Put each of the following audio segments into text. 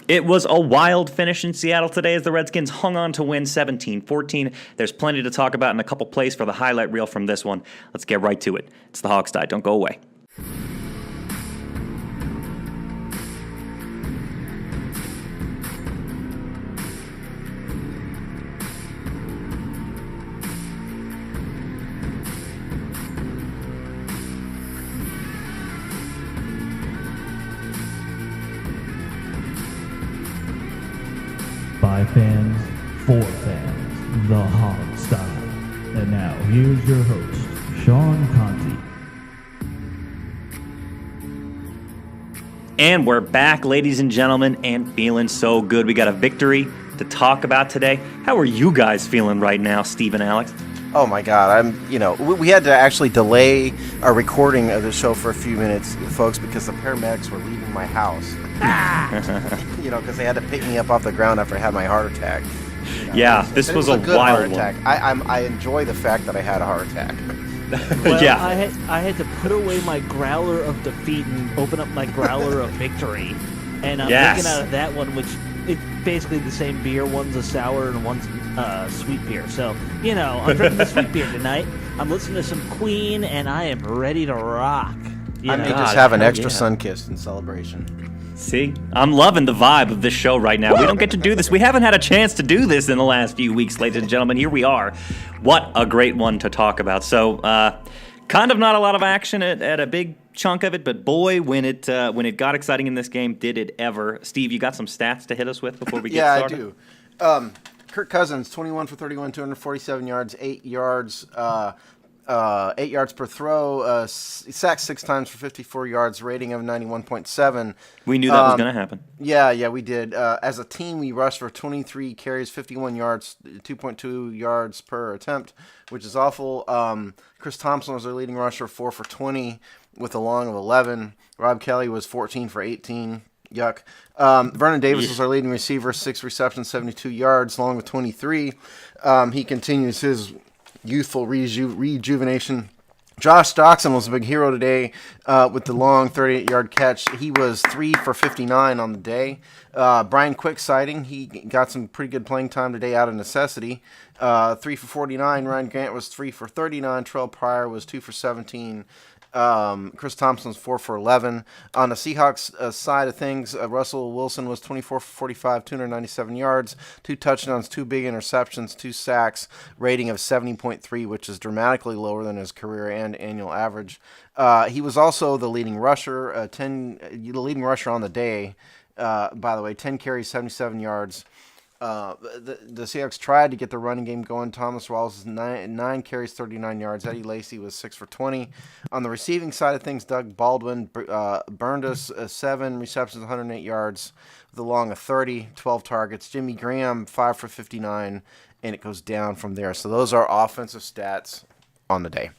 It was a wild finish in Seattle today as the Redskins hung on to win 17-14. There's plenty to talk about and a couple plays for the highlight reel from this one. Let's get right to it. It's the Hawks Die. Don't go away. By fans, for fans, the Hawks Die. And now, here's your host, Sean Conti. And we're back, ladies and gentlemen, and feeling so good. We got a victory to talk about today. How are you guys feeling right now, Steve and Alex? Oh my God, we had to actually delay our recording of the show for a few minutes, folks, because the paramedics were leaving my house. Because they had to pick me up off the ground after I had my heart attack. Yeah, this was a good wild heart attack. I enjoy the fact that I had a heart attack. Well, Yeah. I had to put away my growler of defeat and open up my growler of victory. And I'm drinking out of that one, which it's basically the same beer. One's a sour and one's sweet beer. So, I'm drinking the sweet beer tonight. I'm listening to some Queen, and I am ready to rock. I may just have an extra sun-kiss in celebration. See, I'm loving the vibe of this show right now. We don't get to do this. We haven't had a chance to do this in the last few weeks, ladies and gentlemen. Here we are. What a great one to talk about. So, kind of not a lot of action at a big chunk of it, but boy, when it got exciting in this game, did it ever. Steve, you got some stats to hit us with before we get started? Yeah, I do. Kirk Cousins, 21 for 31, 247 yards, 8 yards. 8 yards per throw, sacked 6 times for 54 yards, rating of 91.7. We knew that was going to happen. Yeah, we did. As a team, we rushed for 23 carries, 51 yards, 2.2 yards per attempt, which is awful. Chris Thompson was our leading rusher, 4 for 20 with a long of 11. Rob Kelly was 14 for 18. Yuck. Vernon Davis was our leading receiver, 6 receptions, 72 yards, long with 23. He continues his youthful rejuvenation. Josh Doxson was a big hero today with the long 38-yard catch. He was 3 for 59 on the day. Brian Quick sighting. He got some pretty good playing time today out of necessity. 3 for 49. Ryan Grant was 3 for 39. Terrell Pryor was 2 for 17. Chris Thompson was 4 for 11. On the Seahawks side of things, Russell Wilson was 24 for 45, 297 yards, 2 touchdowns, 2 big interceptions, 2 sacks, rating of 70.3, which is dramatically lower than his career and annual average. He was also the leading rusher, the leading rusher on the day. By the way, 10 carries, 77 yards. The Seahawks tried to get the running game going. Thomas Rawls was 9 carries, 39 yards. Eddie Lacy was 6 for 20. On the receiving side of things, Doug Baldwin burned us 7 receptions, 108 yards with a long of 30, 12 targets. Jimmy Graham, 5 for 59, and it goes down from there. So those are offensive stats on the day.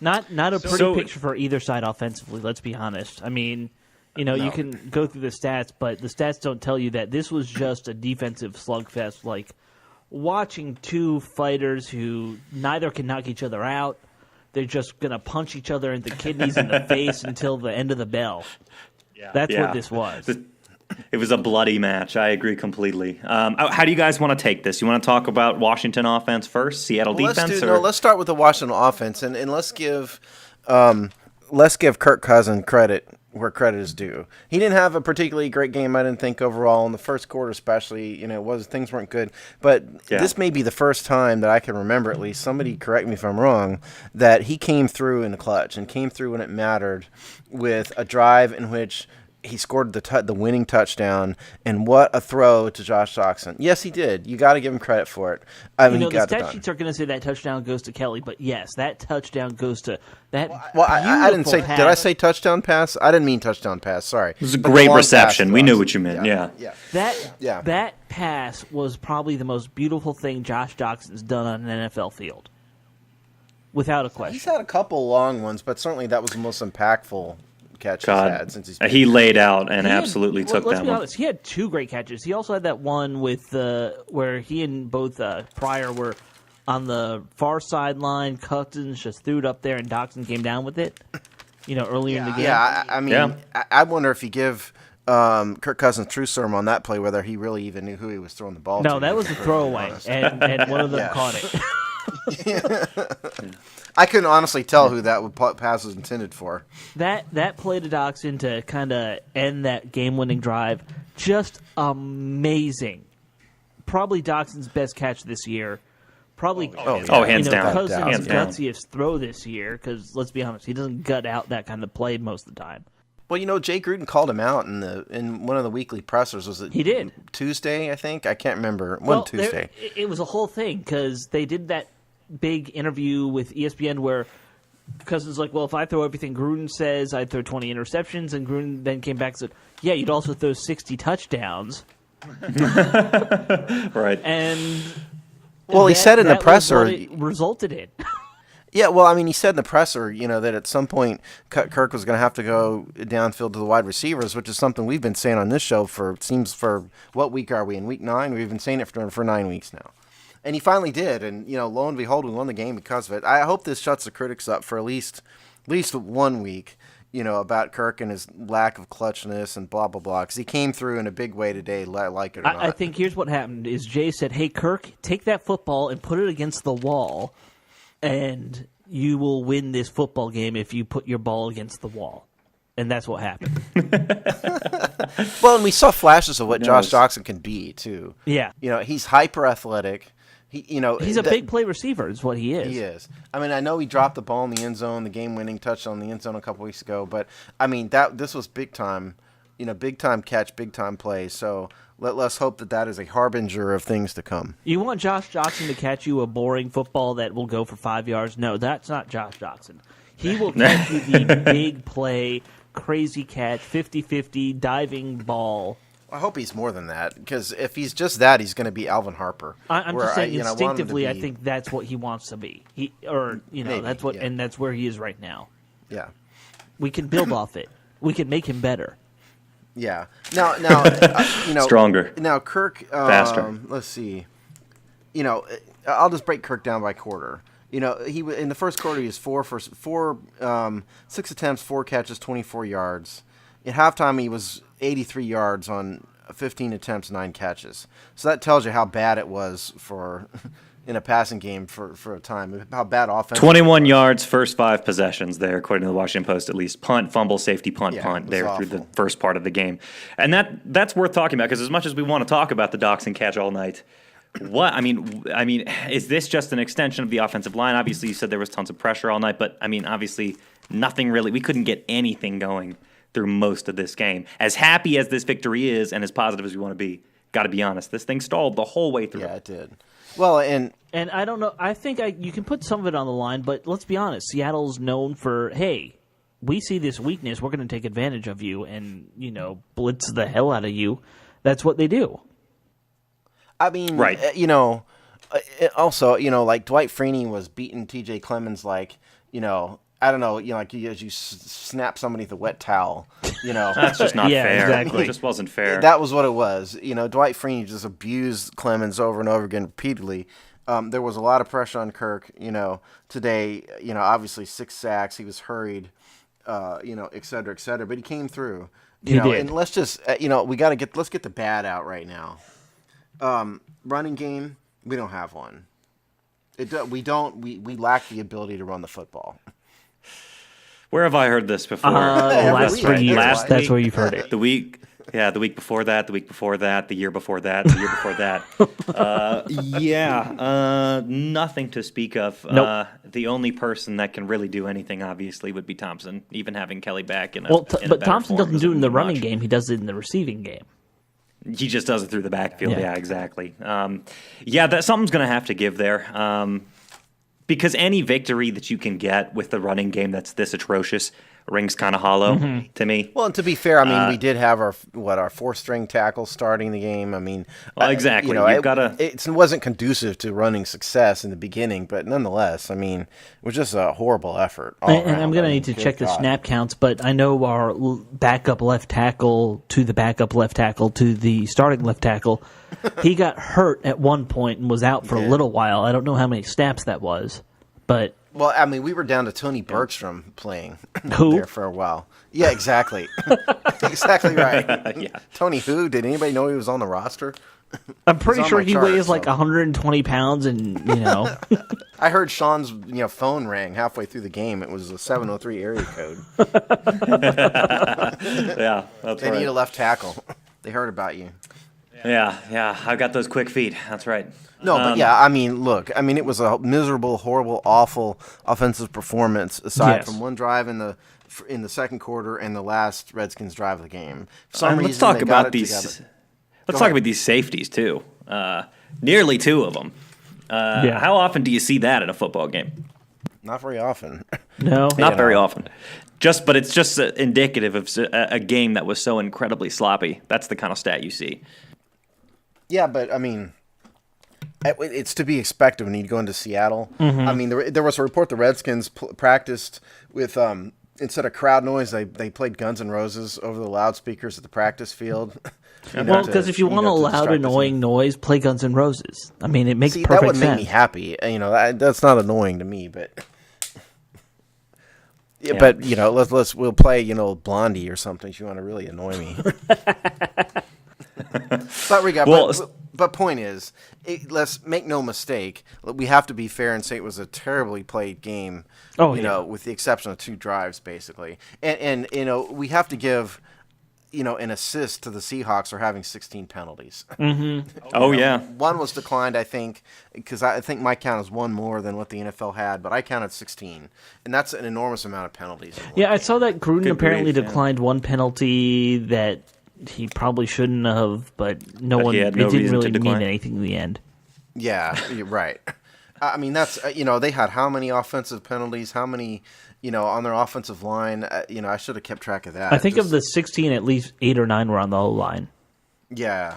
Not a pretty picture for either side offensively, let's be honest. I mean, No. You can go through the stats, but the stats don't tell you that this was just a defensive slugfest. Like watching two fighters who neither can knock each other out. They're just going to punch each other in the kidneys and the face until the end of the bell. Yeah. That's what this was. It was a bloody match. I agree completely. How do you guys want to take this? You want to talk about Washington offense first, Seattle defense? Let's start with the Washington offense, and let's give Kirk Cousins credit where credit is due. He didn't have a particularly great game, I didn't think, overall. In the first quarter especially, things weren't good. But This may be the first time that I can remember, at least, somebody correct me if I'm wrong, that he came through in the clutch and came through when it mattered with a drive in which he scored the winning touchdown, and what a throw to Josh Doxson. Yes, he did. You got to give him credit for it. The stat sheets are going to say that touchdown goes to Kelly, but yes, that touchdown goes to that. Well, I didn't say. Pass. Did I say touchdown pass? I didn't mean touchdown pass. Sorry. It was a great reception. We knew what you meant. Yeah. That pass was probably the most beautiful thing Josh Doxson's done on an NFL field, without a question. He's had a couple long ones, but certainly that was the most impactful catch he's had since he laid out and absolutely took that one. Let's be honest, he had 2 great catches. He also had that one with where he and both Pryor were on the far sideline. Cousins just threw it up there, and Doxson came down with it. Earlier in the game. Yeah, I wonder if you give Kirk Cousins' true sermon on that play, whether he really even knew who he was throwing the ball to. No, that was a throwaway, and one of them caught it. I couldn't honestly tell who that pass was intended for. That play to Doxson to kind of end that game-winning drive, just amazing. Probably Doxson's best catch this year. Probably, hands down. Cousins' Hands down. gutsiest throw this year, because let's be honest, he doesn't gut out that kind of play most of the time. Well, Jay Gruden called him out in one of the weekly pressers. Was it? He did. Tuesday, I think. I can't remember. Tuesday. It was a whole thing, because they did that big interview with ESPN where Cousins was like, well, if I throw everything Gruden says, I'd throw 20 interceptions, and Gruden then came back and said, yeah, you'd also throw 60 touchdowns. Right. And he said in the presser, was what it resulted in. Yeah, well, I mean, he said in the presser, that at some point Kirk was going to have to go downfield to the wide receivers, which is something we've been saying on this show for what week are we in? Week 9? We've been saying it for 9 weeks now. And he finally did, and lo and behold, we won the game because of it. I hope this shuts the critics up for at least 1 week, about Kirk and his lack of clutchness and blah blah blah. Because he came through in a big way today, like it or not. I think here's what happened: is Jay said, "Hey Kirk, take that football and put it against the wall, and you will win this football game if you put your ball against the wall." And that's what happened. Well, and we saw flashes of what Josh Doxson can be too. Yeah, he's hyper athletic. He's a big play receiver is what he is. He is. I mean, I know he dropped the ball in the end zone, the game-winning touchdown in the end zone a couple weeks ago, but I mean this was big time, big time catch, big time play. So let's hope that is a harbinger of things to come. You want Josh Doxson to catch you a boring football that will go for 5 yards? No, that's not Josh Doxson. He will catch you the big play, crazy catch, 50-50 diving ball. I hope he's more than that, because if he's just that, he's going to be Alvin Harper. I'm just saying, instinctively, I think that's what he wants to be. Maybe, that's what, and that's where he is right now. Yeah, we can build off it. We can make him better. Yeah. Now, stronger. Now, Kirk, faster. Let's see. I'll just break Kirk down by quarter. He in the first quarter he was 6 attempts, 4 catches, 24 yards. At halftime, he was 83 yards on 15 attempts, 9 catches. So that tells you how bad it was in a passing game for a time. How bad offense. 21 yards, first 5 possessions there, according to the Washington Post, at least. Punt, fumble, safety, punt there awful. through the first part of the game. And that's worth talking about, because as much as we want to talk about the Doxson catch all night, is this just an extension of the offensive line? Obviously, you said there was tons of pressure all night, but obviously nothing really. We couldn't get anything going through most of this game. As happy as this victory is and as positive as we want to be, got to be honest, this thing stalled the whole way through. Yeah, it did. Well, and I don't know. I think you can put some of it on the line, but let's be honest. Seattle's known for, hey, we see this weakness, we're going to take advantage of you and, blitz the hell out of you. That's what they do. I mean, right. Also, like Dwight Freeney was beating T.J. Clemens like, I don't know, like as you snap somebody with a wet towel, That's just not fair. Exactly. It just wasn't fair. That was what it was. Dwight Freeney just abused Clemens over and over again repeatedly. There was a lot of pressure on Kirk, today, obviously 6 sacks. He was hurried, et cetera, but he came through. He did. And let's just, let's get the bad out right now. Running game, we don't have one. We lack the ability to run the football. Where have I heard this before? Last 3 years. Last That's week, where you've heard it. The week before that, the week before that, the year before that, the year before that. Nothing to speak of. Nope. The only person that can really do anything, obviously, would be Thompson, even having Kelly back in a but Thompson doesn't do it in the running much. game. He does it in the receiving game. He just does it through the backfield. Yeah. Yeah, exactly. That something's going to have to give there. Because any victory that you can get with the running game that's this atrocious rings kind of hollow to me. Well, and to be fair, we did have our 4th-string tackle starting the game. Exactly. It wasn't conducive to running success in the beginning, but nonetheless, it was just a horrible effort. And I'm going to need to check the snap counts, but I know our backup left tackle to the backup left tackle to the starting left tackle, he got hurt at one point and was out for a little while. I don't know how many snaps that was, but Well, I mean, we were down to Tony Bergstrom playing Who? there for a while. Yeah, exactly. Exactly right. Yeah. Tony who? Did anybody know he was on the roster? I'm pretty on sure my he chart, weighs like so- 120 pounds, and I heard Sean's phone rang halfway through the game. It was a 703 area code. Yeah, that's They need a right. left tackle. They heard about you. Yeah, I've got those quick feet. That's right. No, but yeah, I mean, look, I mean, it was a miserable, horrible, awful offensive performance. Aside Yes. from one drive in the second quarter and the last Redskins drive of the game. For some And reason, let's talk they got about it these. together. Let's Go talk ahead. about these safeties too. Nearly two of them. How often do you see that in a football game? Not very often. no. Not very often. But it's just indicative of a game that was so incredibly sloppy. That's the kind of stat you see. Yeah, but I mean, it's to be expected when you go into Seattle. I mean, there was a report the Redskins practiced with instead of crowd noise, they played Guns N' Roses over the loudspeakers at the practice field. Well, because if you want a loud, annoying noise, play Guns N' Roses. I mean, it makes that perfect would make sense. me happy. That's not annoying to me, but. Yeah, Yeah. but we'll play Blondie or something if you want to really annoy me. But point is, let's make no mistake. We have to be fair and say it was a terribly played game. Oh, yeah. With the exception of two drives, basically, and we have to give an assist to the Seahawks for having 16 penalties. Oh yeah. One was declined, I think, because I think my count is one more than what the NFL had, but I counted 16, and that's an enormous amount of penalties. in one Yeah, I game. saw that Gruden Good apparently grief, yeah. declined one penalty that he probably shouldn't have, but But he had no it didn't reason to really mean decline. anything in the end. Yeah, you're right. I mean, that's they had how many offensive penalties? How many on their offensive line? I should have kept track of that. I think of the 16, at least 8 or 9 were on the O line. Yeah.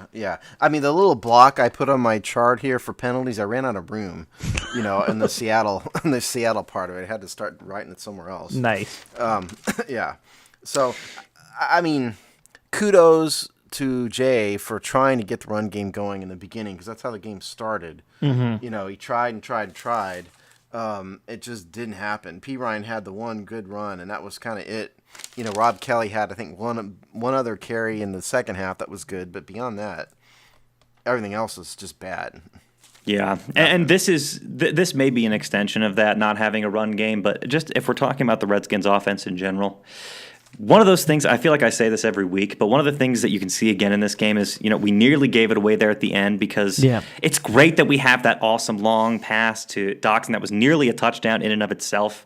I mean, the little block I put on my chart here for penalties, I ran out of room. In the Seattle part of it, I had to start writing it somewhere else. Nice. Yeah. So, I mean, kudos to Jay for trying to get the run game going in the beginning, because that's how the game started. Mm-hmm. He tried and tried and tried. It just didn't happen. P. Ryan had the one good run, and that was kind of it. Rob Kelly had, I think, one other carry in the second half that was good, but beyond that, everything else was just bad. Yeah, and this may be an extension of that, not having a run game, but just if we're talking about the Redskins offense in general, one of those things, I feel like I say this every week, but one of the things that you can see again in this game is, we nearly gave it away there at the end because it's great that we have that awesome long pass to Doxson that was nearly a touchdown in and of itself,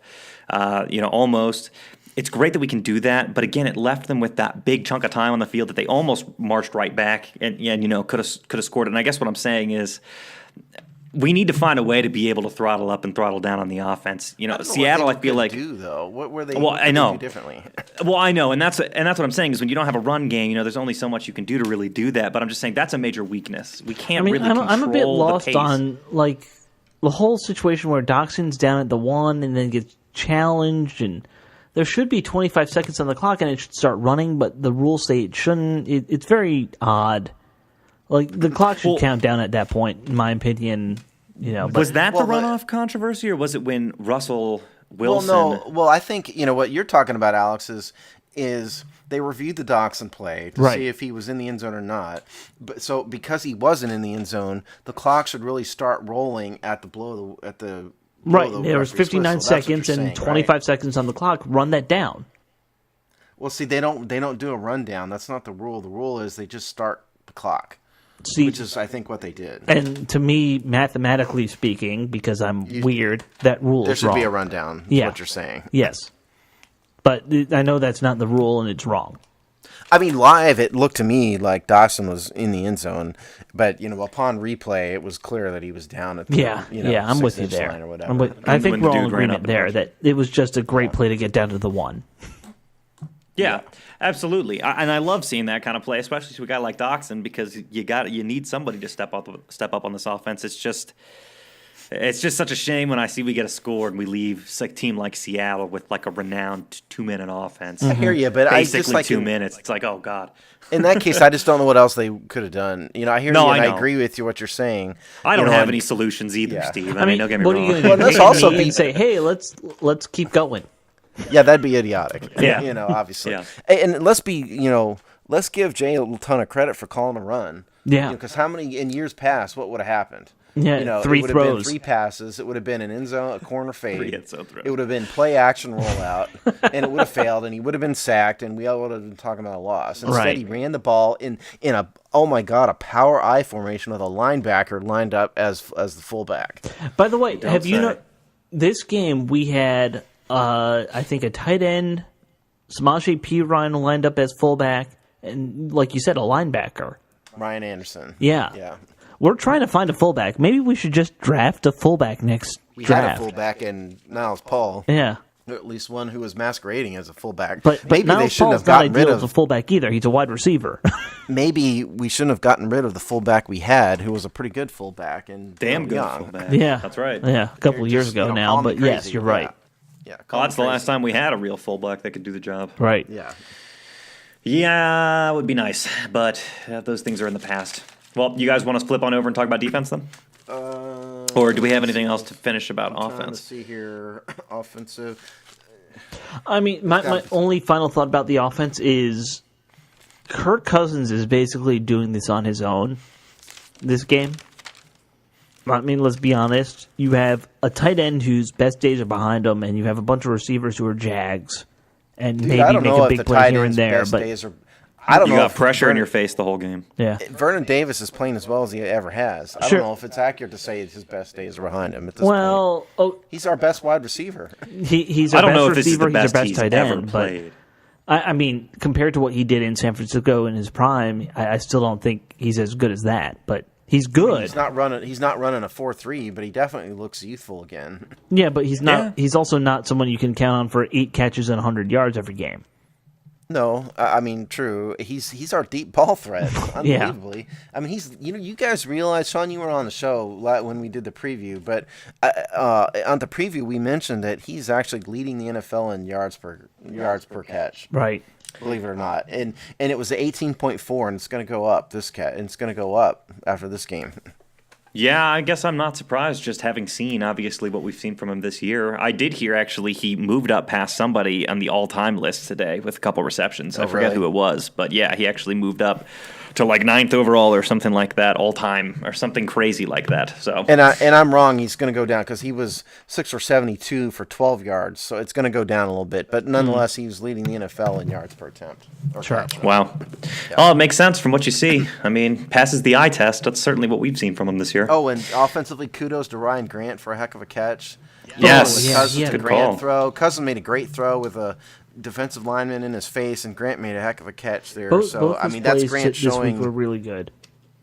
almost. It's great that we can do that, but again, it left them with that big chunk of time on the field that they almost marched right back and could have scored it. And I guess what I'm saying is, we need to find a way to be able to throttle up and throttle down on the offense. Seattle, I feel like. Do though? What were they? Well, what I did they know. do differently. Well, I know, and that's what I'm saying is when you don't have a run game, there's only so much you can do to really do that. But I'm just saying that's a major weakness. We can't really control I'm a bit lost the pace. on the whole situation where Doxson's down at the 1 and then gets challenged, and there should be 25 seconds on the clock and it should start running, but the rules say it shouldn't. It's very odd. The clock should count down at that point, in my opinion. Was that the runoff controversy, or was it when Russell Wilson? Well, no. Well, I think what you're talking about, Alex, is they reviewed the Doxson play to see if he was in the end zone or not. But so because he wasn't in the end zone, the clock should really start rolling at the blow at the Right. the There was referee's 59 whistle. That's what seconds you're and saying, 25 right? seconds on the clock. Run that down. Well, see, they don't do a rundown. That's not the rule. The rule is they just start the clock, See, which is, I think, what they did. and to me, mathematically speaking, because I'm weird, that rule There is should wrong. be a rundown. Is Yeah. what you're saying. Yes. But I know that's not the rule, and it's wrong. I mean, live, it looked to me like Dawson was in the end zone, but upon replay, it was clear that he was down at the I'm with you 6-inch there. line or whatever. I think when we're the all in dude ran up agreement and there touched that it was just a great play to get down to the 1. Yeah, absolutely. And I love seeing that kind of play, especially to a guy like Doxson, because you need somebody to step up on this offense. It's just It's just such a shame when I see we get a score and we leave a team like Seattle with like a renowned 2-minute offense. I hear you, but Basically I just like 2 minutes. It's like, oh God. In that case, I just don't know what else they could have done. I hear you, and I agree with you what you're saying. I don't have any solutions either, Steve. I mean, don't get me what wrong. Are you gonna do? Let's also be say, hey, let's keep going. Yeah, that'd be idiotic. Yeah. Obviously. Yeah. And let's let's give Jay a ton of credit for calling a run. Yeah. Because how many in years past, what would have happened? Yeah, 3 it would have been 3 passes. It would have been an end zone, a corner fade. 3 end zone throws. It would have been play action rollout, and it would have failed, and he would have been sacked, and we all would have been talking about a loss. Instead, he ran the ball in a a power I formation with a linebacker lined up as the fullback. By the way, have you know this game we had I think a tight end, Samaje Perine lined up as fullback, and like you said, a linebacker. Ryan Anderson. Yeah. Yeah. We're trying to find a fullback. Maybe we should just draft a fullback next draft. Had a fullback in Niles Paul. Yeah. Or at least one who was masquerading as a fullback. But maybe Niles they shouldn't Paul's have gotten not rid ideal of as a fullback either. He's a wide receiver. Maybe we shouldn't have gotten rid of the fullback we had, who was a pretty good fullback and Damn good young. fullback. Yeah. That's right. Yeah, a couple of years ago now, call me but yes, crazy. you're right. Yeah. Oh, that's the last time we had a real fullback that could do the job. Right. Yeah. Yeah, it would be nice, but those things are in the past. Well, you guys want to flip on over and talk about defense then? Or do we have anything else to finish about Trying to offense? see here, offensive. I mean, my only final thought about the offense is Kirk Cousins is basically doing this on his own this game. I mean, let's be honest. You have a tight end whose best days are behind him, and you have a bunch of receivers who are Jags, and Dude, maybe make a big play here and there. But I don't You know. got pressure in your face the whole game. yeah, Vernon Davis is playing as well as he ever has. I Sure. don't know if it's accurate to say his best days are behind him at this point. well, He's our best wide receiver. he's I our don't best know if this is receiver. the best he's our best he's tight ever end, played. but I mean, compared to what he did in San Francisco in his prime, I still don't think he's as good as that. But he's good. He's not running a 4.3, but he definitely looks youthful again. Yeah, but he's not. Yeah. He's also not someone you can count on for 8 catches and 100 yards every game. No, I mean, true. He's our deep ball threat, unbelievably. I mean, you guys realize, Sean, you were on the show when we did the preview, but on the preview we mentioned that he's actually leading the NFL in yards per catch. Right. Believe it or not, and it was 18.4, and it's going to go up. It's going to go up after this game. Yeah, I guess I'm not surprised just having seen, obviously, what we've seen from him this year. I did hear, actually, he moved up past somebody on the all-time list today with a couple receptions. I forget who it was, but yeah, he actually moved up to like 9th overall or something like that, all-time, or something crazy like that. So And I'm wrong. He's going to go down because he was 6 or 72 for 12 yards, so it's going to go down a little bit. But nonetheless, he was leading the NFL in yards per attempt. Sure. Wow. Oh, it makes sense from what you see. I mean, passes the eye test. That's certainly what we've seen from him this year. Oh, and offensively, kudos to Ryan Grant for a heck of a catch. Yes. yeah, Cousins he had a to good Grant call. throw. Cousins made a great throw with a defensive lineman in his face, and Grant made a heck of a catch there. Both I his mean, that's plays Grant this week showing. were really good.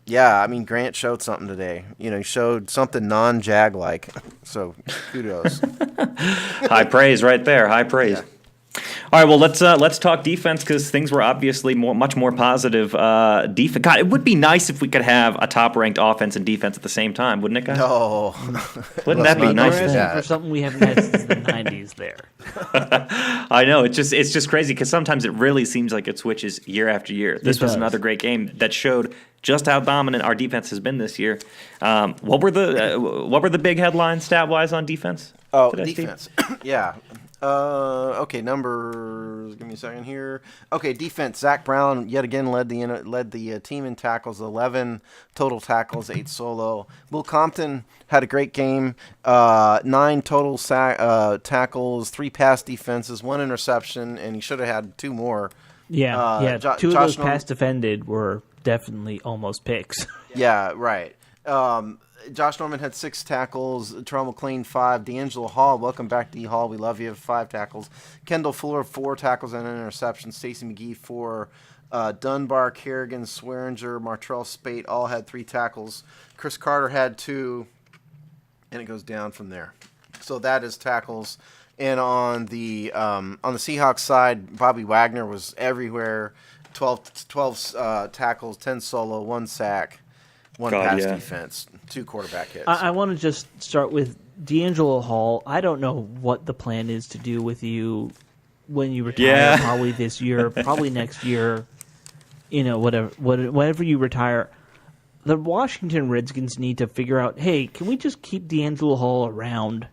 Yeah, I mean, Grant showed something today. He showed something non-Jag like. So kudos. High praise right there. High praise. Yeah. All right, well, let's talk defense because things were obviously much more positive. Defense. God, it would be nice if we could have a top-ranked offense and defense at the same time, wouldn't it, guys? Oh, Wouldn't that be not nice? do We're that. asking for something we haven't had since the 90s there. I know it's just crazy because sometimes it really seems like it switches year after year. This It was does. another great game that showed just how dominant our defense has been this year. What were the big headlines stat-wise on defense? Oh, today, Steve? defense. Yeah. Okay, numbers. Give me a second here. Okay, defense. Zach Brown yet again led the team in tackles, 11 total tackles, 8 solo. Will Compton had a great game, 9 total tackles, 3 pass defenses, 1 interception, and he should have had 2 more. Yeah, Jo- 2 of Josh those pass defended were definitely almost picks. Yeah, right. Josh Norman had 6 tackles. Terrell McLean 5. D'Angelo Hall, welcome back, D Hall. We love you. 5 tackles. Kendall Fuller 4 tackles and an interception. Stacey McGee 4. Dunbar, Kerrigan, Swearinger, Martrell Spate all had 3 tackles. Chris Carter had 2, and it goes down from there. So that is tackles. And on the Seahawks side, Bobby Wagner was everywhere. 12 tackles, 10 solo, 1 sack. one pass defense, 2 quarterback hits. I want to just start with D'Angelo Hall. I don't know what the plan is to do with you when you retire, probably this year, probably next year, whatever you retire. The Washington Redskins need to figure out, hey, can we just keep D'Angelo Hall around?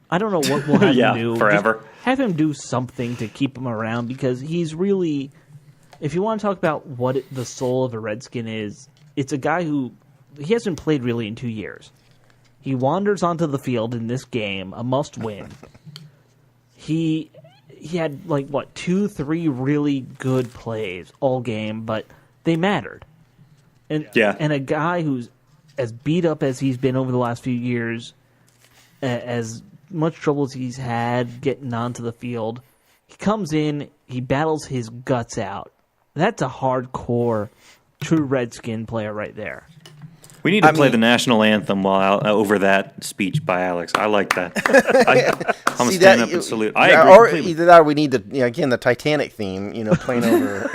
I don't know what we'll have him do. Forever. Just have him do something to keep him around, because he's really, if you want to talk about what the soul of a Redskin is, it's a guy who, he hasn't played really in 2 years. He wanders onto the field in this game, a must-win. He had, 2-3 really good plays all game, but they mattered. And a guy who's as beat up as he's been over the last few years, as much trouble as he's had getting onto the field, he comes in, he battles his guts out. That's a hardcore, true Redskin player right there. We need to play the national anthem while over that speech by Alex. I like that. I'm going to stand up and salute. I agree completely. Either that or we need again, the Titanic theme, playing over,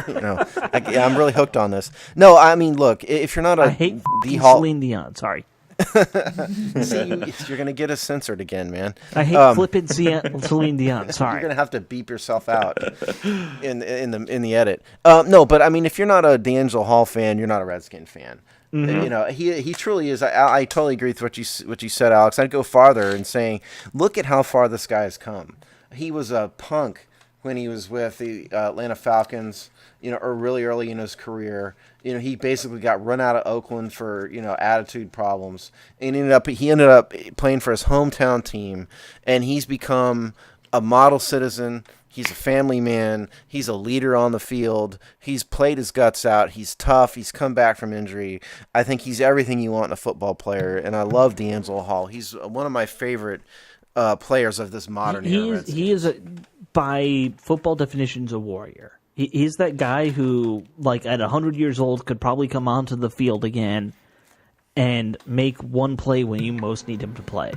I'm really hooked on this. No, I mean, look, if you're not I hate Celine Dion, sorry. See, you're going to get us censored again, man. I hate flippant Celine Dion, sorry. You're going to have to beep yourself out in the edit. No, but I mean, if you're not a D'Angelo Hall fan, you're not a Redskin fan. Mm-hmm. He truly is. I totally agree with what you said, Alex. I'd go farther and saying, look at how far this guy has come. He was a punk when he was with the Atlanta Falcons, or really early in his career. He basically got run out of Oakland for attitude problems, and he ended up playing for his hometown team, and he's become a model citizen. He's a family man. He's a leader on the field. He's played his guts out. He's tough. He's come back from injury. I think he's everything you want in a football player, and I love D'Angelo Hall. He's one of my favorite players of this modern era. He is, by football definitions, a warrior. He's that guy who, at 100 years old, could probably come onto the field again and make one play when you most need him to play.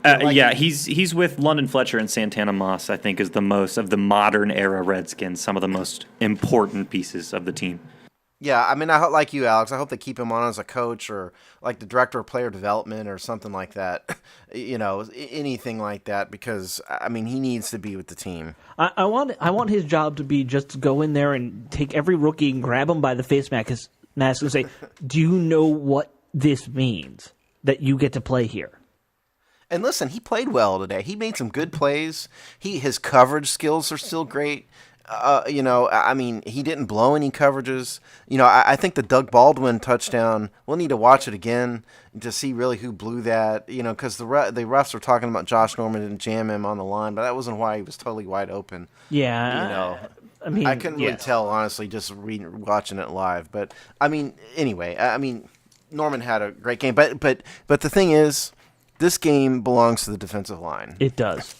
He's with London Fletcher and Santana Moss, I think, is the most of the modern era Redskins, some of the most important pieces of the team. Yeah, I mean, I hope, like you, Alex, I hope they keep him on as a coach or like the director of player development or something like that, anything like that, because, I mean, he needs to be with the team. I want his job to be just to go in there and take every rookie and grab him by the face mask and say, do you know what this means, that you get to play here? And listen, he played well today. He made some good plays. His coverage skills are still great. I mean, he didn't blow any coverages. I think the Doug Baldwin touchdown, we'll need to watch it again to see really who blew that, because the refs were talking about Josh Norman didn't jam him on the line, but that wasn't why he was totally wide open. Yeah. I mean, I couldn't really tell, honestly, just watching it live. But, I mean, anyway, Norman had a great game. But the thing is, this game belongs to the defensive line. It does.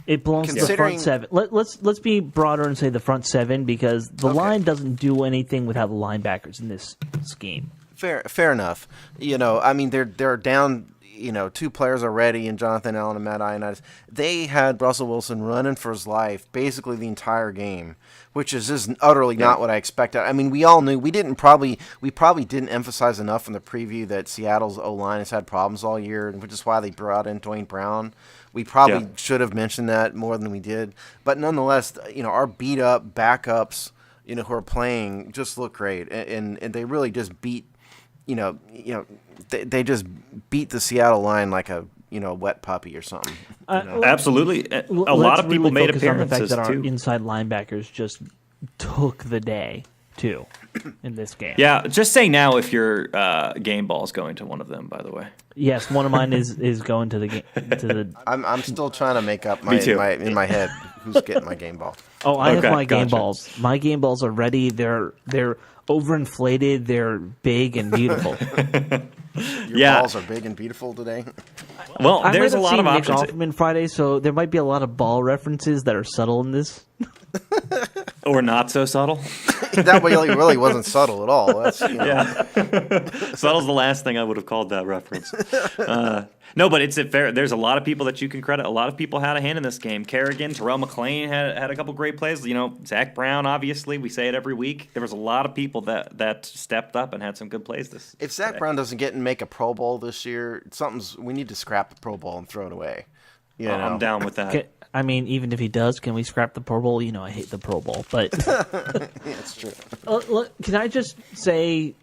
It belongs to the front seven. Let's be broader and say the front seven, because the line doesn't do anything without the linebackers in this scheme. Fair enough. I mean, they're down, 2 players already in Jonathan Allen and Matt Ioannidis. They had Russell Wilson running for his life basically the entire game, which is just utterly not what I expected. I mean, we all knew we probably didn't emphasize enough in the preview that Seattle's O-line has had problems all year, which is why they brought in Dwayne Brown. We probably should have mentioned that more than we did. But nonetheless, our beat-up backups, who are playing just look great. And they really just beat, they just beat the Seattle line like a, wet puppy or something. Absolutely. A lot of people made appearances, on the fact that our too. inside linebackers just took the day, too, in this game. Yeah, just say now if your game ball's going to one of them, by the way. Yes, one of mine is going to the game. I'm still trying to make up in my head who's getting my game ball. Oh, I have my game balls. My game balls are ready. They're overinflated. They're big and beautiful. Your balls are big and beautiful today. Well, there's a lot of Nick options. Offerman Friday, so there might be a lot of ball references that are subtle in this. Or not so subtle. That really wasn't subtle at all. That's, Yeah. Subtle's the last thing I would have called that reference. No, but it's fair. There's a lot of people that you can credit. A lot of people had a hand in this game. Kerrigan, Terrell McClain had a couple great plays. Zach Brown, obviously. We say it every week. There was a lot of people that stepped up and had some good plays this If Zach Brown doesn't get and make a Pro Bowl this year, we need to scrap the Pro Bowl and throw it away. I'm down with that. I mean, even if he does, can we scrap the Pro Bowl? I hate the Pro Bowl, but It's true. Look, can I just say,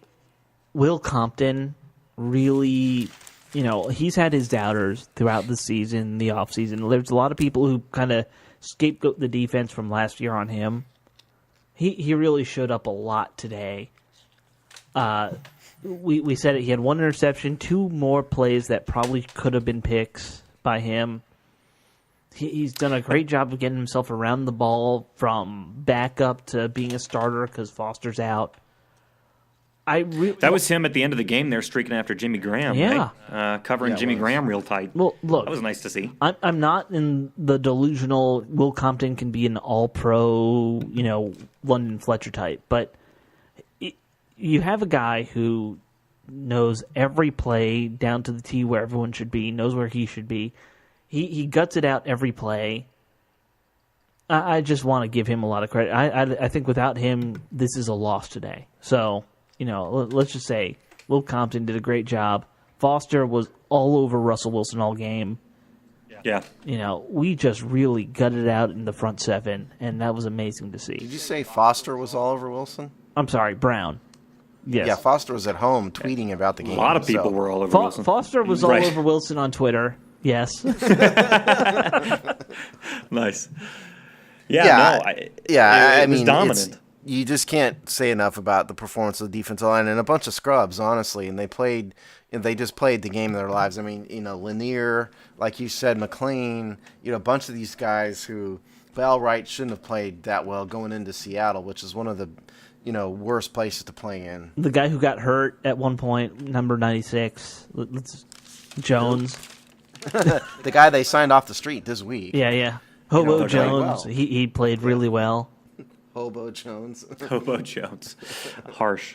Will Compton really, he's had his doubters throughout the season, the offseason. There's a lot of people who kind of scapegoat the defense from last year on him. He really showed up a lot today. We said it. He had one interception, 2 more plays that probably could have been picks by him. He's done a great job of getting himself around the ball from backup to being a starter because Foster's out. That was him at the end of the game there streaking after Jimmy Graham, yeah. right? Covering Jimmy Graham real tight. Well, look. That was nice to see. I'm not in the delusional Will Compton can be an all-pro, London Fletcher type, but you have a guy who knows every play down to the T where everyone should be, knows where he should be. He guts it out every play. I just want to give him a lot of credit. I think without him, this is a loss today. So, let's just say Will Compton did a great job. Foster was all over Russell Wilson all game. Yeah. We just really gutted it out in the front 7, and that was amazing to see. Did you say Foster was all over Wilson? I'm sorry, Brown. Yes. Yeah, Foster was at home tweeting about the game. A lot of people were all over Wilson. Foster was all over Wilson on Twitter. Yes. Nice. It was dominant. You just can't say enough about the performance of the defensive line and a bunch of scrubs, honestly. And they just played the game of their lives. I mean, Lanier, like you said, McClain, a bunch of these guys who, by all right, shouldn't have played that well going into Seattle, which is one of the worst places to play in. The guy who got hurt at one point, number 96, Jones. The guy they signed off the street this week. Yeah. Hobo Jones, he played really well. Hobo Jones. Hobo Jones. Harsh.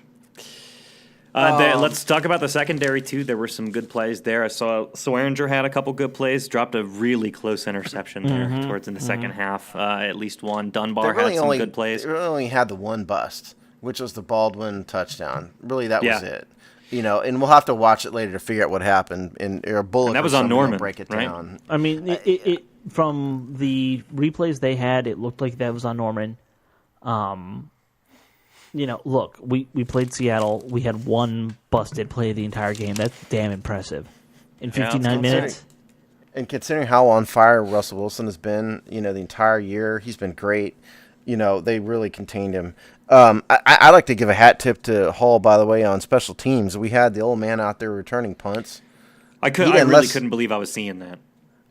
Let's talk about the secondary, too. There were some good plays there. I saw Swearinger had a couple good plays, dropped a really close interception there towards in the second half, at least one. Dunbar had some good plays. They really only had the one bust, which was the Baldwin touchdown. Really, that was it. And we'll have to watch it later to figure out what happened. And that was on Norman, break it right? down. I mean, it from the replays they had, it looked like that was on Norman. Look, we played Seattle. We had one busted play the entire game. That's damn impressive. In 59 minutes. And considering how on fire Russell Wilson has been, the entire year, he's been great. They really contained him. I like to give a hat tip to Hall, by the way, on special teams. We had the old man out there returning punts. I really couldn't believe I was seeing that.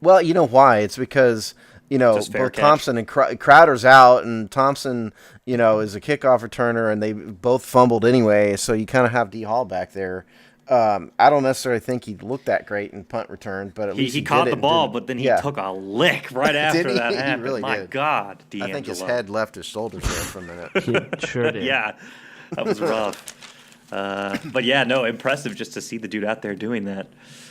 Well, you know why? It's because both catch. Thompson and Crowder's out, and Thompson, is a kickoff returner, and they both fumbled anyway. So you kind of have D Hall back there. I don't necessarily think he looked that great in punt return, but at least he caught the ball, but then he took a lick right after that happened. Really My did. God, D'Angelo. I think his head left his shoulders there for a minute. He sure did. Yeah, that was rough. But yeah, no, impressive just to see the dude out there doing that.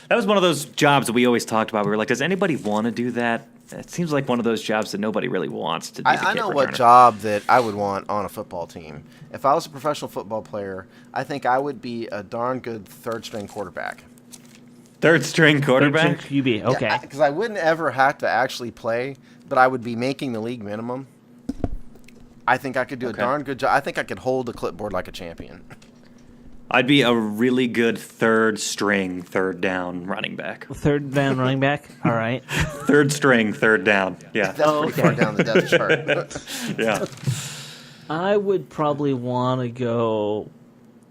That was one of those jobs that we always talked about. We were like, does anybody want to do that? It seems like one of those jobs that nobody really wants to do. I know what job that I would want on a football team. If I was a professional football player, I think I would be a darn good third-string quarterback. Third-string quarterback? Third-string QB, okay. Because I wouldn't ever have to actually play, but I would be making the league minimum. I think I could do a darn good job. I think I could hold the clipboard like a champion. I'd be a really good third-string, third-down running back. Third down running back? All right. Third-string, third down. Yeah. That's pretty far down the depth chart. Yeah. I would probably want to go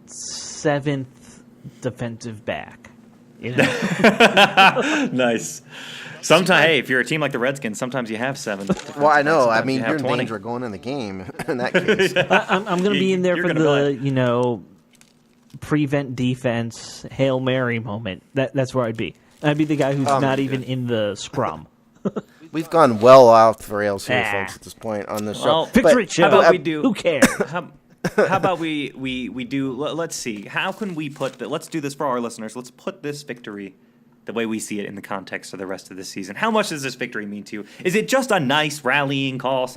7th defensive back. Nice. Sometimes, hey, if you're a team like the Redskins, sometimes you have 7. Well, I know. I mean, you you're in 20. danger of going in the game in that case. I'm going to be in there for the, prevent defense, Hail Mary moment. That's where I'd be. I'd be the guy who's not even in the scrum. We've gone well off the rails here, folks, at this point on this show. Well, Victory show. How about we do? Who cares? How about we do? Let's see. How can we put that? Let's do this for our listeners. Let's put this victory the way we see it in the context of the rest of the season. How much does this victory mean to you? Is it just a nice rallying call,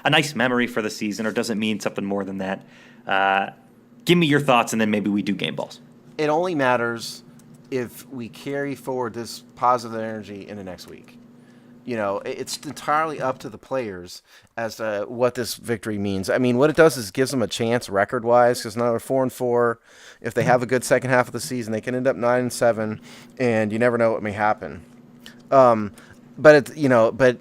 a nice memory for the season, or does it mean something more than that? Give me your thoughts, and then maybe we do game balls. It only matters if we carry forward this positive energy into next week. It's entirely up to the players as to what this victory means. I mean, what it does is gives them a chance record-wise, because now they're 4-4. If they have a good second half of the season, they can end up 9-7, and you never know what may happen. But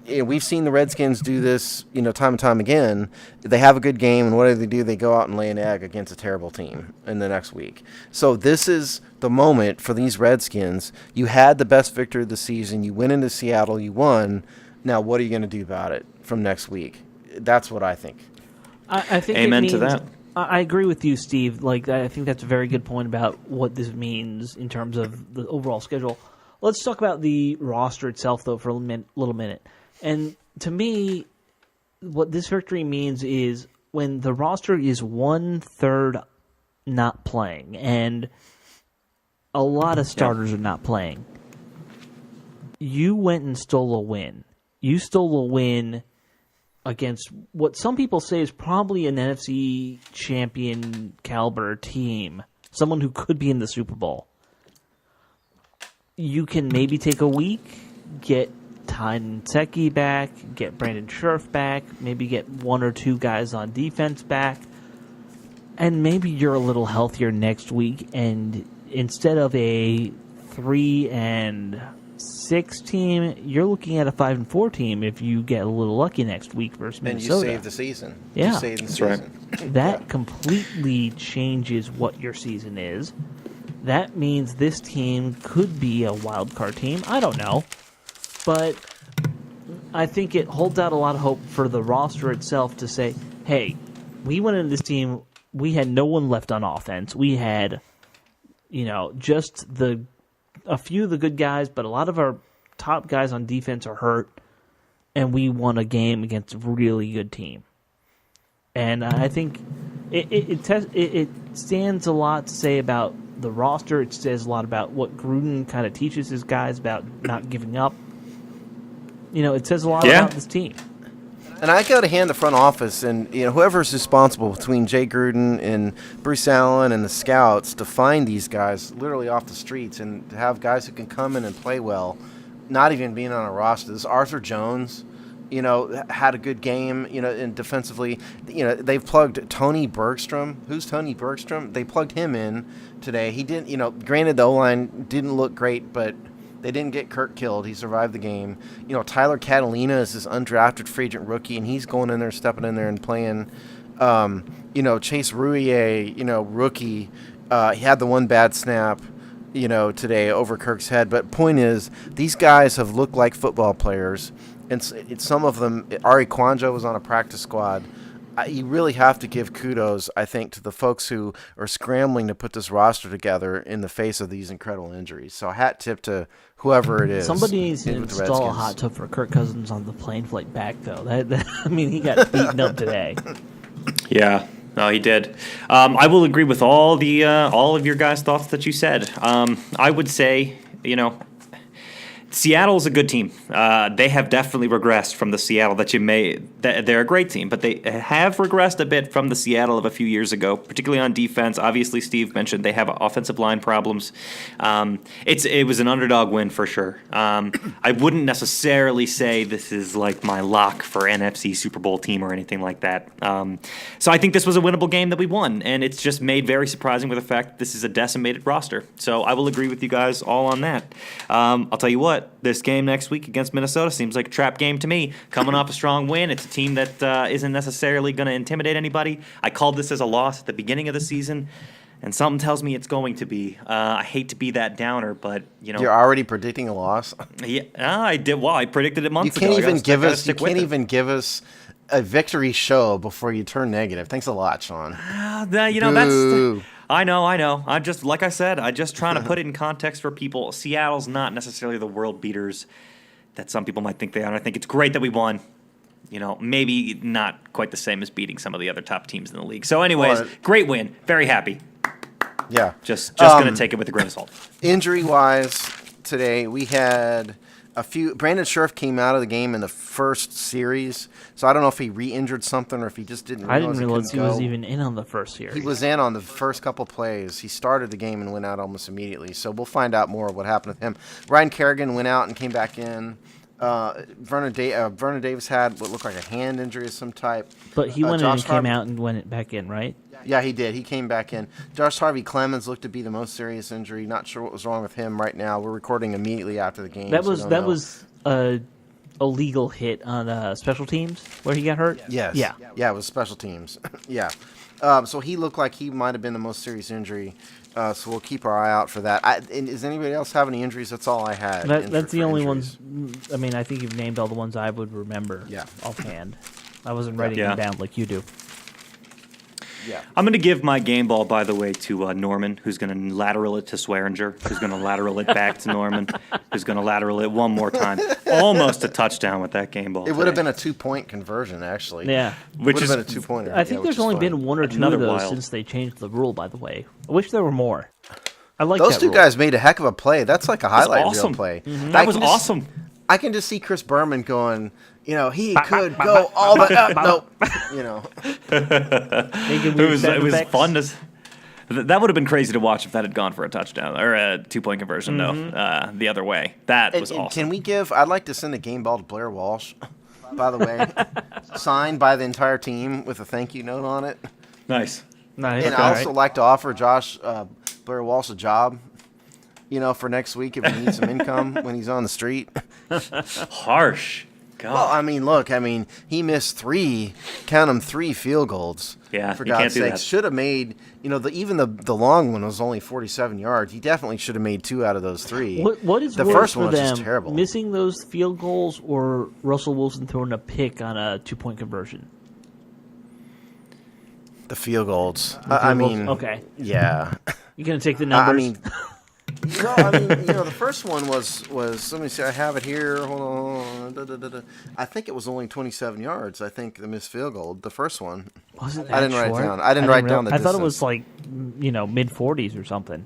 we've seen the Redskins do this, time and time again. They have a good game, and what do? They go out and lay an egg against a terrible team in the next week. So this is the moment for these Redskins. You had the best victory of the season. You went into Seattle. You won. Now, what are you going to do about it from next week? That's what I think. I think Amen to that. I agree with you, Steve. I think that's a very good point about what this means in terms of the overall schedule. Let's talk about the roster itself, though, for a little minute. And to me, what this victory means is when the roster is 1/3 not playing, and a lot of starters are not playing, you went and stole a win. You stole a win against what some people say is probably an NFC champion caliber team, someone who could be in the Super Bowl. You can maybe take a week, get Tyden Secchi back, get Brandon Scherf back, maybe get one or two guys on defense back, and maybe you're a little healthier next week, and instead of a 3-6 team, you're looking at a 5-4 team if you get a little lucky next week versus Minnesota. And you save the season. Yeah. You save the season. Right. That completely changes what your season is. That means this team could be a wild card team. I don't know. But I think it holds out a lot of hope for the roster itself to say, hey, we went into this team, we had no one left on offense. We had, just a few of the good guys, but a lot of our top guys on defense are hurt, and we won a game against a really good team. And I think it stands a lot to say about the roster. It says a lot about what Gruden kind of teaches his guys about not giving up. It says a lot about this team. And I got to hand the front office and whoever's responsible between Jay Gruden and Bruce Allen and the scouts to find these guys literally off the streets and to have guys who can come in and play well, not even being on a roster. This Arthur Jones, had a good game, and defensively, they've plugged Tony Bergstrom. Who's Tony Bergstrom? They plugged him in today. He didn't, granted the O-line didn't look great, but they didn't get Kirk killed. He survived the game. Tyler Catalina is this undrafted free agent rookie, and he's going in there, stepping in there and playing. Chase Rouillet, rookie, he had the one bad snap, today over Kirk's head. But point is, these guys have looked like football players. And some of them, Ari Kwanjo was on a practice squad. You really have to give kudos, I think, to the folks who are scrambling to put this roster together in the face of these incredible injuries. So hat tip to whoever it is. Somebody needs to install a hot tub for Kirk Cousins on the plane flight back, though. He got beaten up today. Yeah. No, he did. I will agree with all of your guys' thoughts that you said. I would say, Seattle's a good team. They have definitely regressed from the Seattle they're a great team, but they have regressed a bit from the Seattle of a few years ago, particularly on defense. Obviously, Steve mentioned they have offensive line problems. It was an underdog win for sure. I wouldn't necessarily say this is like my lock for NFC Super Bowl team or anything like that. So I think this was a winnable game that we won, and it's just made very surprising with the fact that this is a decimated roster. So I will agree with you guys all on that. I'll tell you what. This game next week against Minnesota seems like a trap game to me. Coming off a strong win, it's a team that isn't necessarily going to intimidate anybody. I called this as a loss at the beginning of the season, and something tells me it's going to be. I hate to be that downer, but you're already predicting a loss. Yeah, I did. Well, I predicted it months ago. You can't even give us a victory show before you turn negative. Thanks a lot, Sean. That's. I know. I'm just, like I said, I'm just trying to put it in context for people. Seattle's not necessarily the world beaters that some people might think they are. And I think it's great that we won. maybe not quite the same as beating some of the other top teams in the league. So anyways, great win. Very happy. Yeah. Just going to take it with a grain of salt. Injury-wise, today we had a few. Brandon Scherf came out of the game in the first series, so I don't know if he re-injured something or if he just didn't realize I didn't realize he go. was even in on the first series. He was in on the first couple plays. He started the game and went out almost immediately, so we'll find out more of what happened with him. Ryan Kerrigan went out and came back in. Vernon Davis had what looked like a hand injury of some type. But he went in and Josh came out and went back in, right? Yeah, he did. He came back in. Josh Harvey Clemens looked to be the most serious injury. Not sure what was wrong with him right now. We're recording immediately after the game. That was a legal hit on special teams where he got hurt? Yes. Yeah. Yeah, it was special teams. Yeah. So he looked like he might have been the most serious injury. So we'll keep our eye out for that. Does anybody else have any injuries? That's all I had. That's the only ones. I mean, I think you've named all the ones I would remember offhand. I wasn't writing them down like you do. Yeah. I'm going to give my game ball, by the way, to Norman, who's going to lateral it to Swearinger, who's going to lateral it back to Norman, who's going to lateral it one more time. Almost a touchdown with that game ball. It would have been a 2-point conversion, actually. Yeah. Which is is been a 2-pointer. I think there's only been one or two of those since they changed the rule, by the way. I wish there were more. I like those that two rule. guys made a heck of a play. That's like a highlight reel play. Mm-hmm. That was awesome. I can just see Chris Berman going, he could go all the up. Nope. It was fun to. That would have been crazy to watch if that had gone for a touchdown or a 2-point conversion. No, the other way. That was awesome. Can we give? I'd like to send a game ball to Blair Walsh. By the way, signed by the entire team with a thank you note on it. Nice. And I also like to offer Blair Walsh a job. For next week if he needs some income when he's on the street. Harsh. God. Well, he missed 3 field goals. Yeah, for you can't God's do sake. that. Should have made, even the long one was only 47 yards. He definitely should have made 2 out of those 3. What is the worse first for one was them, just terrible. missing those field goals or Russell Wilson throwing a pick on a 2-point conversion? The field goals. Okay. Yeah. You're going to take the numbers? The first one was let me see, I have it here. Hold on. I think it was only 27 yards. I think the missed field goal, the first one. Was it I didn't write it down. I didn't write down the I distance. thought it was like, mid-40s or something.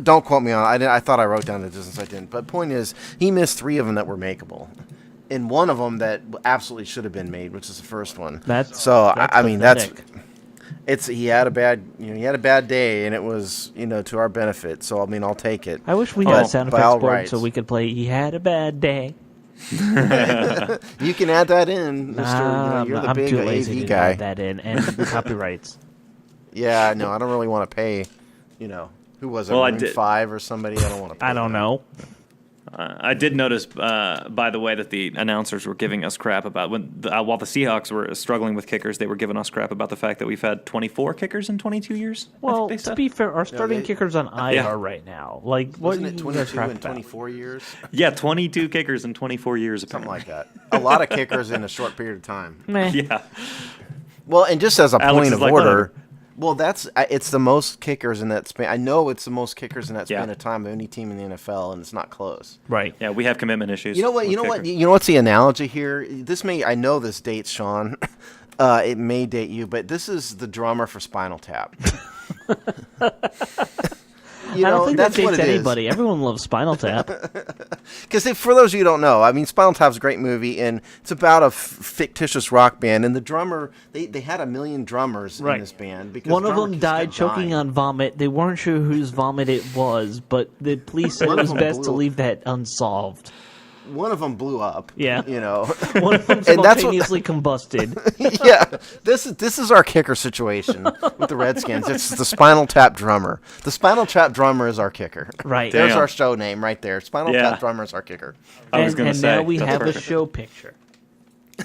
Don't quote me on it. I thought I wrote down the distance. I didn't. But point is, he missed 3 of them that were makeable. And one of them that absolutely should have been made, which is the first one. That's he had a bad day, and it was to our benefit. So I'll take it. I wish we had a sound effects board so we could play "He Had a Bad Day." You can add that in, Mr. You're the big too lazy AV to guy. add that in and copyrights. Yeah, no, I don't really want to pay. Who was it? Well, I Maroon did. 5 or somebody? I don't want to. Pay I don't know. I did notice, by the way, that the announcers were giving us crap about while the Seahawks were struggling with kickers, they were giving us crap about the fact that we've had 24 kickers in 22 years. Well, to be fair, our starting kicker's on IR right now. Like, what? Wasn't it 22 in 24 years? Yeah, 22 kickers in 24 years. Something like that. A lot of kickers in a short period of time. Meh. Yeah. Well, and just as a Alex point is of like, order. whatever. Well, it's the most kickers in that span. I know it's the most kickers in that span Yeah. of time of any team in the NFL, and it's not close. Right. Yeah, we have commitment issues. You know what? What's the analogy here? I know this dates Sean. It may date you, but this is the drummer for Spinal Tap. I don't think that that's what dates it is. anybody. Everyone loves Spinal Tap. Because for those of you who don't know, Spinal Tap's a great movie, and it's about a fictitious rock band. And the drummer, they had 1 million drummers in this band. Because one of drummer them keeps died dying. choking on vomit. They weren't sure whose vomit it was, but the police said it was best to leave that unsolved. One of them blew up. Yeah. One of them spontaneously combusted. Yeah, this is our kicker situation with the Redskins. It's the Spinal Tap drummer. The Spinal Tap drummer is our kicker. Right. There's Damn. our show name right there. Spinal Tap drummer is our kicker. I was going to and say. now we that's have perfect. a show picture.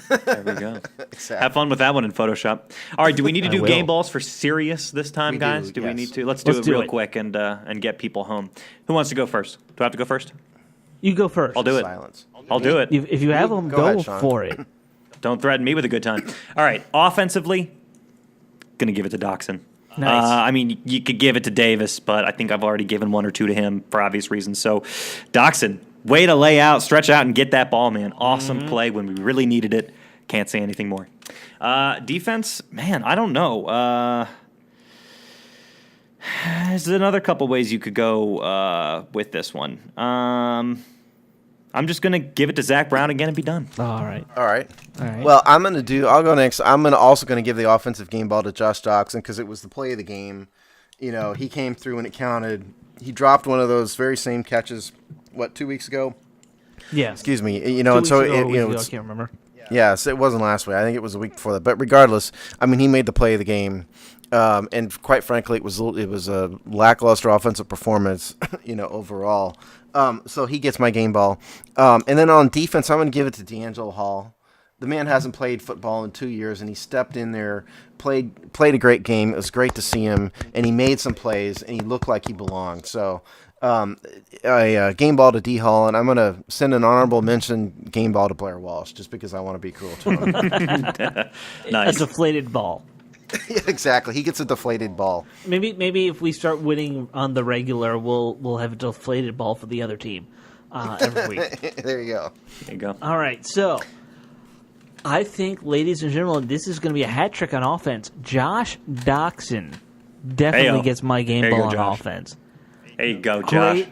There we go. Exactly. Have fun with that one in Photoshop. All right, do we need to do will. game balls for serious this time, We do, guys? Do we yes. need to? Let's do it real it. quick and get people home. Who wants to go first? Do I have to go first? You go first. I'll do it. Silence. I'll do it. If you have them, Go go ahead, Sean. for it. Don't threaten me with a good time. All right, offensively, gonna give it to Doxson. Nice. You could give it to Davis, but I think I've already given 1 or 2 to him for obvious reasons. So, Doxson, way to lay out, stretch out, and get that ball, man. Awesome play when we really needed it. Can't say anything more. Defense, man, I don't know. There's another couple ways you could go with this one. I'm just going to give it to Zach Brown again and be done. All right. Well, I'll go next. I'm also going to give the offensive game ball to Josh Doxson because it was the play of the game. He came through when it counted. He dropped one of those very same catches, 2 weeks ago? Yeah. Excuse me. 2 weeks ago, I can't remember. Yes, it wasn't last week. I think it was a week before that. But regardless, he made the play of the game. And quite frankly, it was a lackluster offensive performance, overall. So he gets my game ball. And then on defense, I'm going to give it to D'Angelo Hall. The man hasn't played football in 2 years, and he stepped in there, played a great game. It was great to see him, and he made some plays, and he looked like he belonged. So a game ball to D Hall, and I'm going to send an honorable mention game ball to Blair Walsh, just because I want to be cruel to him. Nice. A deflated ball. Yeah, exactly. He gets a deflated ball. Maybe if we start winning on the regular, we'll have a deflated ball for the other team every week. There you go. There you go. All right, so I think, ladies and gentlemen, this is going to be a hat trick on offense. Josh Doxson definitely gets my game ball on offense. There you go, Josh.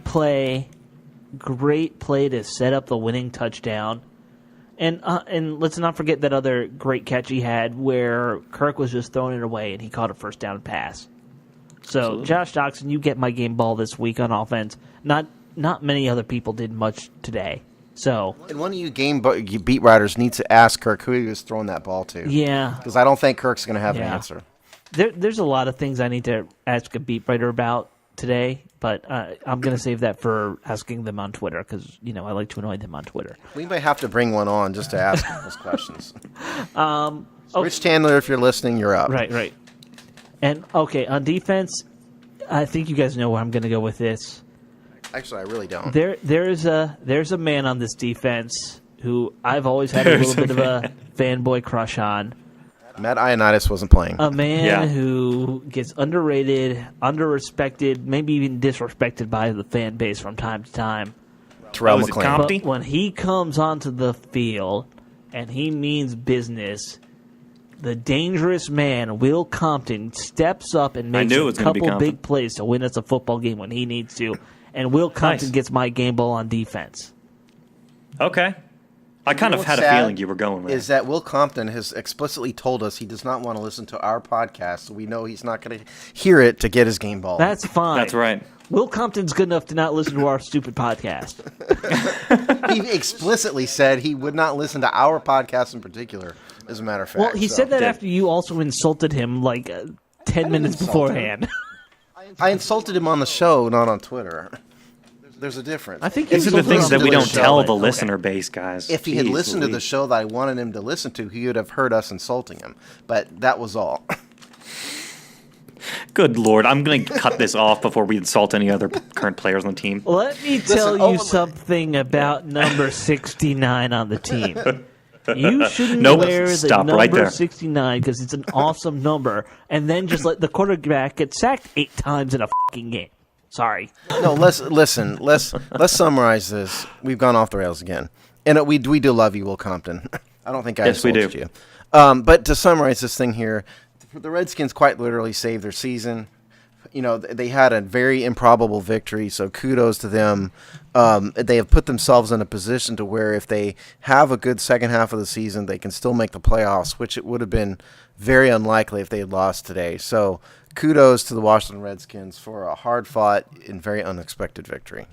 Great play to set up the winning touchdown. And let's not forget that other great catch he had where Kirk was just throwing it away and he caught a first down pass. So, absolutely. Josh Doxson, you get my game ball this week on offense. Not many other people did much today. So, and one of you beat writers needs to ask Kirk who he was throwing that ball to. Yeah. Because I don't think Kirk's going to have an answer. There's a lot of things I need to ask a beat writer about today, but I'm going to save that for asking them on Twitter because, I like to annoy them on Twitter. We may have to bring one on just to ask those questions. Rich Chandler, if you're listening, you're up. Right. And, okay, on defense, I think you guys know where I'm going to go with this. Actually, I really don't. There's a man on this defense who I've always had a little bit of a fanboy crush on. Matt Ioannidis wasn't playing. A man who gets underrated, underrespected, maybe even disrespected by the fan base from time to time. Terrell McClain. But when he comes onto the field and he means business, the dangerous man, Will Compton, steps up and makes a couple big plays to win us a football game when he needs to. And Will Compton gets my game ball on defense. Okay. I kind of had a feeling you were going with it. Is that Will Compton has explicitly told us he does not want to listen to our podcast, so we know he's not going to hear it to get his game ball. That's fine. That's right. Will Compton's good enough to not listen to our stupid podcast. He explicitly said he would not listen to our podcast in particular, as a matter of fact. Well, he said that after you also insulted him 10 minutes beforehand. I insulted him on the show, not on Twitter. There's a difference. I think these are the things that we don't tell the listener base, guys. If he had listened to the show that I wanted him to listen to, he would have heard us insulting him. But that was all. Good Lord. I'm going to cut this off before we insult any other current players on the team. Let me tell you something about number 69 on the team. You shouldn't wear the number 69 because it's an awesome number, and then just let the quarterback get sacked 8 times in a fucking game. Sorry. No, let's summarize this. We've gone off the rails again, and we do love you, Will Compton. I don't think I insulted you. But to summarize this thing here, the Redskins quite literally saved their season. They had a very improbable victory, so kudos to them. They have put themselves in a position to where if they have a good second half of the season, they can still make the playoffs, which it would have been very unlikely if they had lost today. So kudos to the Washington Redskins for a hard-fought and very unexpected victory.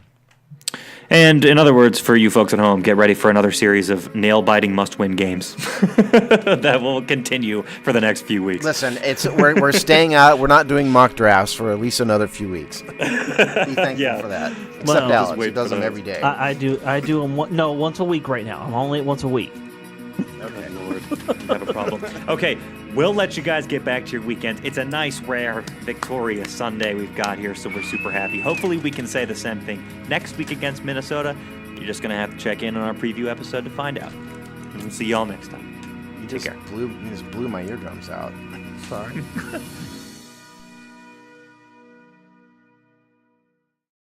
And in other words, for you folks at home, get ready for another series of nail-biting must-win games that will continue for the next few weeks. Listen, we're staying out. We're not doing mock drafts for at least another few weeks. Be thankful for that. Except Alex, who does them every day. I do them once a week right now. I'm only once a week. Okay, Lord, you have a problem. Okay, we'll let you guys get back to your weekend. It's a nice, rare, victorious Sunday we've got here, so we're super happy. Hopefully we can say the same thing next week against Minnesota. You're just going to have to check in on our preview episode to find out. And we'll see y'all next time. Take care. You just blew my eardrums out. Sorry.